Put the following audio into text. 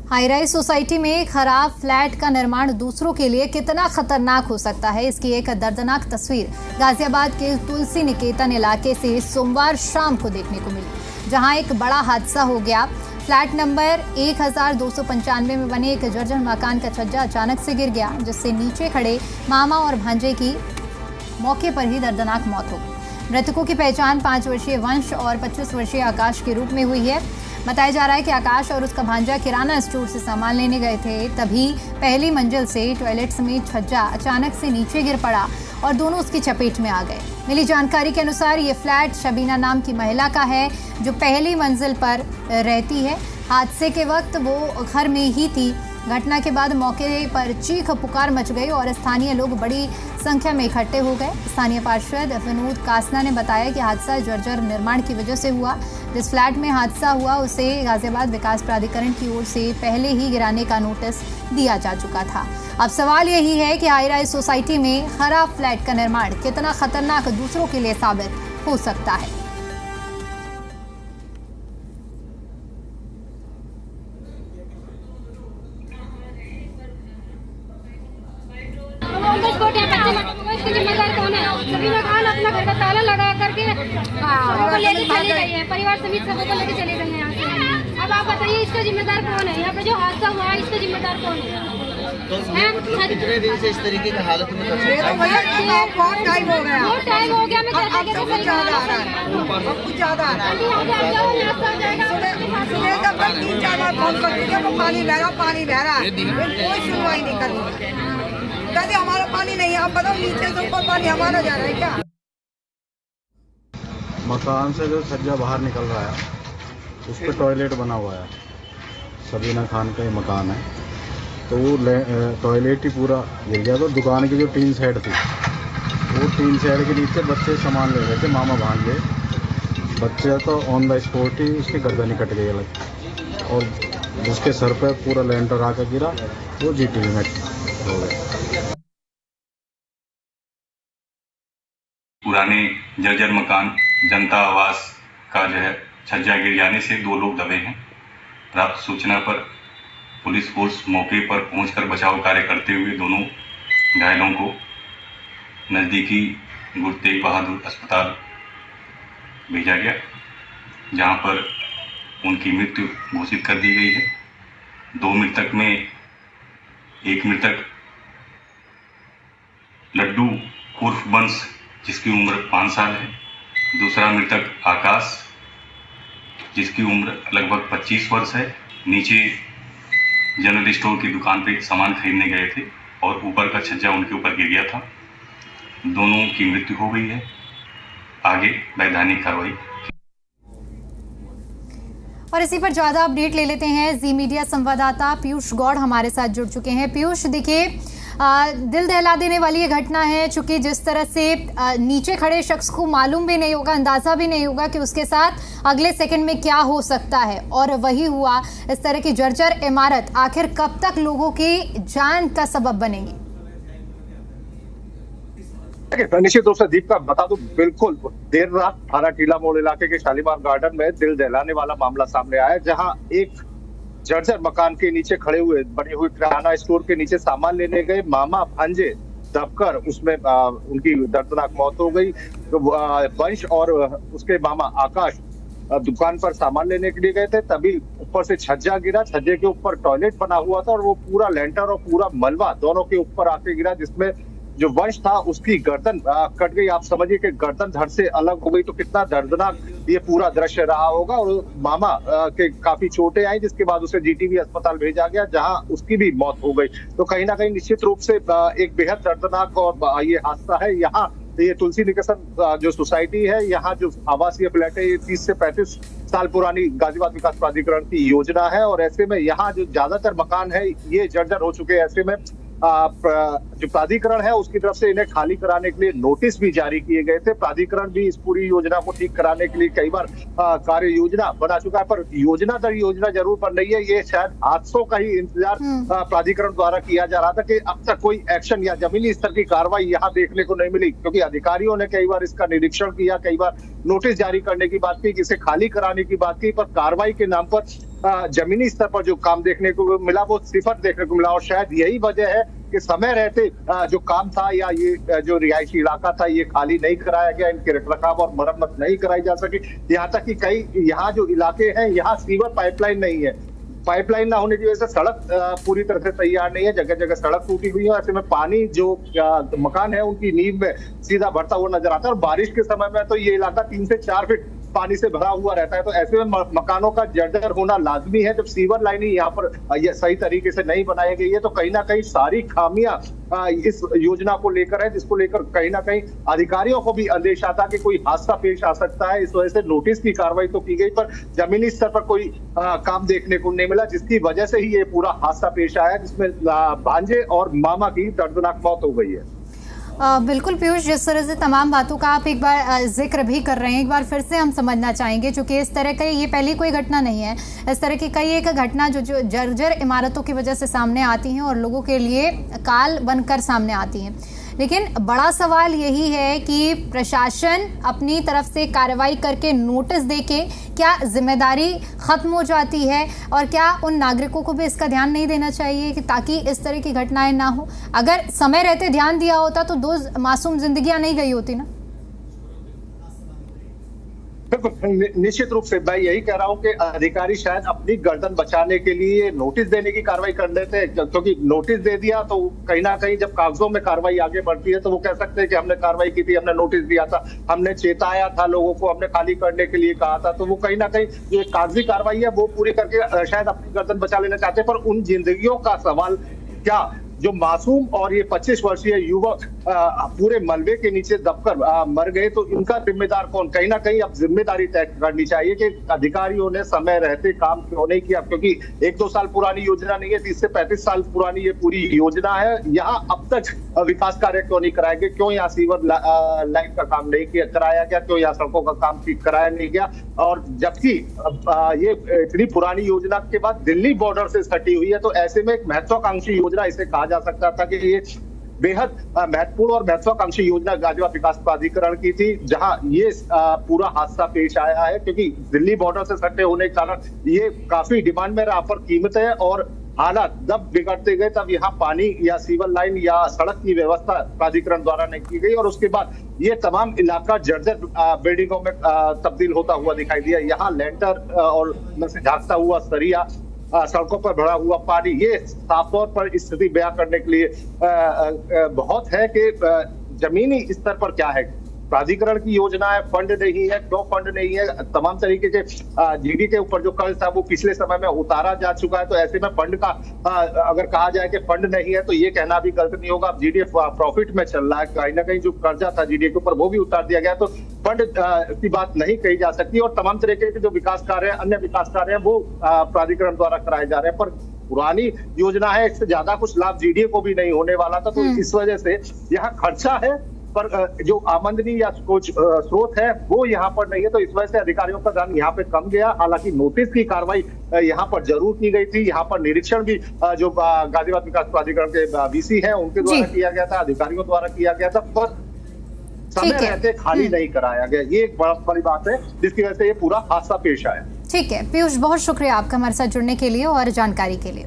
High rise society में खराब flat का निर्माण दूसरों के लिए कितना खतरनाक हो सकता है, इसकी एक दर्दनाक तस्वीर गाजियाबाद के तुलसी निकेतन इलाके से सोमवार शाम को देखने को मिली, जहां एक बड़ा हादसा हो गया। फ्लैट नंबर 1295 में बने एक जर्जर मकान का छज्जा अचानक से गिर गया, जिससे नीचे खड़े मामा और भांजे की मौके पर ही दर्दनाक मौत हो गई। मृतकों की पहचान 5 वर्षीय वंश और 25 वर्षीय आकाश के रूप में हुई है। बताया जा रहा है कि आकाश और उसका भांजा किराना स्टोर से सामान लेने गए थे, तभी पहली मंजिल से टॉयलेट समेत छज्जा अचानक से नीचे गिर पड़ा और दोनों उसकी चपेट में आ गए। मिली जानकारी के अनुसार ये फ्लैट शबीना नाम की महिला का है, जो पहली मंजिल पर रहती है। हादसे के वक्त वो घर में ही थी। घटना के बाद मौके पर चीख पुकार मच गई और स्थानीय लोग बड़ी संख्या में इकट्ठे हो गए। स्थानीय पार्षद विनोद कासना ने बताया कि हादसा जर्जर निर्माण की वजह से हुआ। जिस फ्लैट में हादसा हुआ उसे गाजियाबाद विकास प्राधिकरण की ओर से पहले ही गिराने का नोटिस दिया जा चुका था। अब सवाल यही है कि हाई राइज सोसाइटी में खराब फ्लैट का निर्माण कितना खतरनाक दूसरों के लिए साबित हो सकता है। इसके जिम्मेदार कौन है? सबीना खान अपना घर का ताला लगा करके सबको लेके चली गई है, परिवार समेत सबको लेके चले गए हैं यहाँ से। अब आप बताइए इसका जिम्मेदार कौन है? यहाँ पे जो हादसा हुआ है इसका जिम्मेदार कौन है? कितने दिन से इस तरीके की हालत में बहुत टाइम हो गया। बहुत टाइम हो गया। मैं कुछ ज्यादा आ रहा है। सुबह तक 3-4 बार फोन कर दिया, वो पानी बह रहा है, कोई सुनवाई नहीं कर रही। कहते हमारा पानी नहीं है। अब बताओ नीचे से ऊपर पानी हमारा जा रहा है क्या? मकान से जो छज्जा बाहर निकल रहा है उस पर टॉयलेट बना हुआ है। सबीना खान का ये मकान है, तो वो टॉयलेट ही पूरा गिर गया। तो दुकान की जो टीन शेड थी, वो टीन शेड के नीचे बच्चे सामान ले रहे थे, मामा भांजे। बच्चे तो ऑन द स्पॉट ही उसकी गर्दन ही कट गई अलग, और जिसके सर पर पूरा लेंटर आकर गिरा, वो जीटी में हो गया। पुराने जर्जर मकान जनता आवास का जो है छज्जा गिर जाने से 2 लोग दबे हैं। प्राप्त सूचना पर पुलिस फोर्स मौके पर पहुंचकर बचाव कार्य करते हुए दोनों घायलों को नज़दीकी गुरु तेग बहादुर अस्पताल भेजा गया, जहां पर उनकी मृत्यु घोषित कर दी गई है। 2 मृतक में एक मृतक लड्डू उर्फ बंश, जिसकी उम्र 5 साल है। दूसरा मृतक आकाश, जिसकी उम्र लगभग 25 वर्ष है। नीचे जनरल स्टोर की दुकान पे सामान खरीदने गए थे और ऊपर का छज्जा उनके ऊपर गिर गया था। दोनों की मृत्यु हो गई है। आगे वैधानिक कार्रवाई। और इसी पर ज्यादा अपडेट ले लेते हैं। जी मीडिया संवाददाता पीयूष गौड़ हमारे साथ जुड़ चुके हैं। पीयूष, देखिए दिल दहला देने वाली ये घटना है, चूंकि जिस तरह से नीचे खड़े शख्स को मालूम भी नहीं होगा, अंदाजा भी नहीं होगा कि उसके साथ अगले सेकंड में क्या हो सकता है, और वही हुआ। इस तरह की जर्जर इमारत आखिर कब तक लोगों की जान का सबब बनेगी? निश्चित रूप से दीप का बता दूं, बिल्कुल देर रात थाना टीला मोड़ इलाके के शालीमार गार्डन में दिल दहलाने वाला मामला सामने आया, जहां एक जर्जर मकान के नीचे खड़े हुए बने हुए किराना स्टोर के नीचे सामान लेने गए मामा भांजे दबकर उसमें उनकी दर्दनाक मौत हो गई। तो वंश और उसके मामा आकाश दुकान पर सामान लेने के लिए गए थे, तभी ऊपर से छज्जा गिरा। छज्जे के ऊपर टॉयलेट बना हुआ था और वो पूरा लेंटर और पूरा मलबा दोनों के ऊपर आके गिरा, जिसमें जो वंश था उसकी गर्दन कट गई। आप समझिए कि गर्दन धड़ से अलग हो गई, तो कितना दर्दनाक ये पूरा दृश्य रहा होगा। और मामा के काफी चोटें आई, जिसके बाद उसे जीटीबी अस्पताल भेजा गया, जहां उसकी भी मौत हो गई। तो कहीं ना कहीं निश्चित रूप से एक बेहद दर्दनाक और ये हादसा है। यहाँ ये तुलसी निकेतन जो सोसाइटी है, यहाँ जो आवासीय फ्लैट है, ये 30 से 35 साल पुरानी गाजियाबाद विकास प्राधिकरण की योजना है, और ऐसे में यहाँ जो ज्यादातर मकान है ये जर्जर हो चुके हैं। ऐसे में जो प्राधिकरण है उसकी तरफ से इन्हें खाली कराने के लिए नोटिस भी जारी किए गए थे। प्राधिकरण भी इस पूरी योजना को ठीक कराने के लिए कई बार कार्य योजना बना चुका है, पर योजना दर योजना जरूर बन रही है। ये शायद हादसों का ही इंतजार प्राधिकरण द्वारा किया जा रहा था कि अब तक कोई एक्शन या जमीनी स्तर की कार्रवाई यहाँ देखने को नहीं मिली, क्योंकि अधिकारियों ने कई बार इसका निरीक्षण किया, कई बार नोटिस जारी करने की बात की, इसे खाली कराने की बात की, पर कार्रवाई के नाम पर जमीनी स्तर पर जो काम देखने को मिला वो सिफर देखने को मिला। और शायद यही वजह है कि समय रहते जो काम था या ये जो रिहायशी इलाका था ये खाली नहीं कराया गया, इनके रखरखाव और मरम्मत नहीं कराई जा सकी। यहाँ तक कि कई यहाँ जो इलाके हैं यहाँ सीवर पाइपलाइन नहीं है। पाइपलाइन ना होने की वजह से सड़क पूरी तरह से तैयार नहीं है, जगह जगह सड़क टूटी हुई है। ऐसे में पानी जो मकान है उनकी नींव में सीधा भरता हुआ नजर आता है। और बारिश के समय में तो ये इलाका 3 से 4 फीट पानी से भरा हुआ रहता है। तो ऐसे में मकानों का जर्जर होना लाजमी है। जब सीवर लाइन यहाँ पर सही तरीके से नहीं बनाई गई है तो कहीं ना कहीं सारी खामियां इस योजना को लेकर है, जिसको लेकर कहीं ना कहीं अधिकारियों को भी अंदेशा था कि कोई हादसा पेश आ सकता है। इस वजह से नोटिस की कार्रवाई तो की गई पर जमीनी स्तर पर कोई काम देखने को नहीं मिला, जिसकी वजह से ही ये पूरा हादसा पेश आया, जिसमें भांजे और मामा की दर्दनाक मौत हो गई है। बिल्कुल पीयूष, जिस तरह से तमाम बातों का आप एक बार जिक्र भी कर रहे हैं, एक बार फिर से हम समझना चाहेंगे, क्योंकि इस तरह का ये पहली कोई घटना नहीं है। इस तरह की कई एक घटना जो जर्जर इमारतों की वजह से सामने आती हैं और लोगों के लिए काल बनकर सामने आती हैं। लेकिन बड़ा सवाल यही है कि प्रशासन अपनी तरफ से कार्रवाई करके नोटिस देके क्या जिम्मेदारी खत्म हो जाती है, और क्या उन नागरिकों को भी इसका ध्यान नहीं देना चाहिए कि ताकि इस तरह की घटनाएं ना हो? अगर समय रहते ध्यान दिया होता तो 2 मासूम जिंदगियां नहीं गई होती ना। बिल्कुल, निश्चित रूप से मैं यही कह रहा हूं कि अधिकारी शायद अपनी गर्दन बचाने के लिए नोटिस देने की कार्रवाई कर लेते हैं, क्योंकि नोटिस दे दिया तो कहीं ना कहीं जब कागजों में कार्रवाई आगे बढ़ती है तो वो कह सकते हैं कि हमने कार्रवाई की थी, हमने नोटिस दिया था, हमने चेताया था लोगों को, हमने खाली करने के लिए कहा था। तो वो कहीं ना कहीं जो कागजी कार्रवाई है वो पूरी करके शायद अपनी गर्दन बचा लेना चाहते हैं। पर उन जिंदगियों का सवाल क्या, जो मासूम और ये 25 वर्षीय युवक पूरे मलबे के नीचे दबकर मर गए, तो इनका जिम्मेदार कौन? कहीं ना कहीं अब जिम्मेदारी तय करनी चाहिए कि अधिकारियों ने समय रहते काम क्यों नहीं किया, क्योंकि 1-2 साल पुरानी योजना नहीं है, 30 से 35 साल पुरानी ये पूरी योजना है। यहाँ अब तक विकास कार्य क्यों नहीं कराए गए? क्यों यहाँ सीवर लाइन का काम नहीं कराया गया? क्यों यहाँ सड़कों का काम ठीक कराया नहीं गया? और जबकि ये इतनी पुरानी योजना के बाद दिल्ली बॉर्डर से सटी हुई है, तो ऐसे में एक महत्वाकांक्षी योजना इसे कहा जा सकता था कि ये बेहद महत्वपूर्ण और महत्वाकांक्षी योजना गाजियाबाद विकास प्राधिकरण की थी, जहां ये पूरा हादसा पेश आया है। क्योंकि दिल्ली बॉर्डर से सटे होने के कारण ये काफी डिमांड में रहा, पर कीमतें और हालात जब बिगड़ते गए तब यहाँ पानी या सीवर लाइन या सड़क की व्यवस्था प्राधिकरण द्वारा नहीं की गई, और उसके बाद ये तमाम इलाका जर्जर बिल्डिंगों में तब्दील होता हुआ दिखाई दिया। यहाँ लेंटर और झांकता हुआ सरिया, सड़कों पर भरा हुआ पानी, ये साफ तौर पर स्थिति बयां करने के लिए बहुत है कि जमीनी स्तर पर क्या है। प्राधिकरण की योजना है, फंड नहीं है, क्यों फंड नहीं है? तमाम तरीके के जीडी के ऊपर जो कर्ज था वो पिछले समय में उतारा जा चुका है। तो ऐसे में फंड का अगर कहा जाए कि फंड नहीं है तो ये कहना भी गलत नहीं होगा। जीडीए प्रॉफिट में चल रहा है, कहीं ना कहीं जो कर्जा था जीडीए के ऊपर वो भी उतार दिया गया, तो फंड की बात नहीं कही जा सकती। और तमाम तरीके के जो विकास कार्य है, अन्य विकास कार्य है, वो प्राधिकरण द्वारा कराए जा रहे हैं। पर पुरानी योजना है, इससे ज्यादा कुछ लाभ जीडीए को भी नहीं होने वाला था। तो इस वजह से यहाँ खर्चा है पर जो आमदनी या कुछ स्रोत है वो यहाँ पर नहीं है। तो इस वजह से अधिकारियों का ध्यान यहाँ पे कम गया। हालांकि नोटिस की कार्रवाई यहाँ पर जरूर की गई थी। यहाँ पर निरीक्षण भी जो गाजियाबाद विकास प्राधिकरण के वीसी हैं उनके द्वारा किया गया था, अधिकारियों द्वारा किया गया था, पर समय रहते खाली नहीं कराया गया। ये एक बड़ी बात है जिसकी वजह से ये पूरा हादसा पेश आया। ठीक है पीयूष, बहुत शुक्रिया आपका हमारे साथ जुड़ने के लिए और जानकारी के लिए।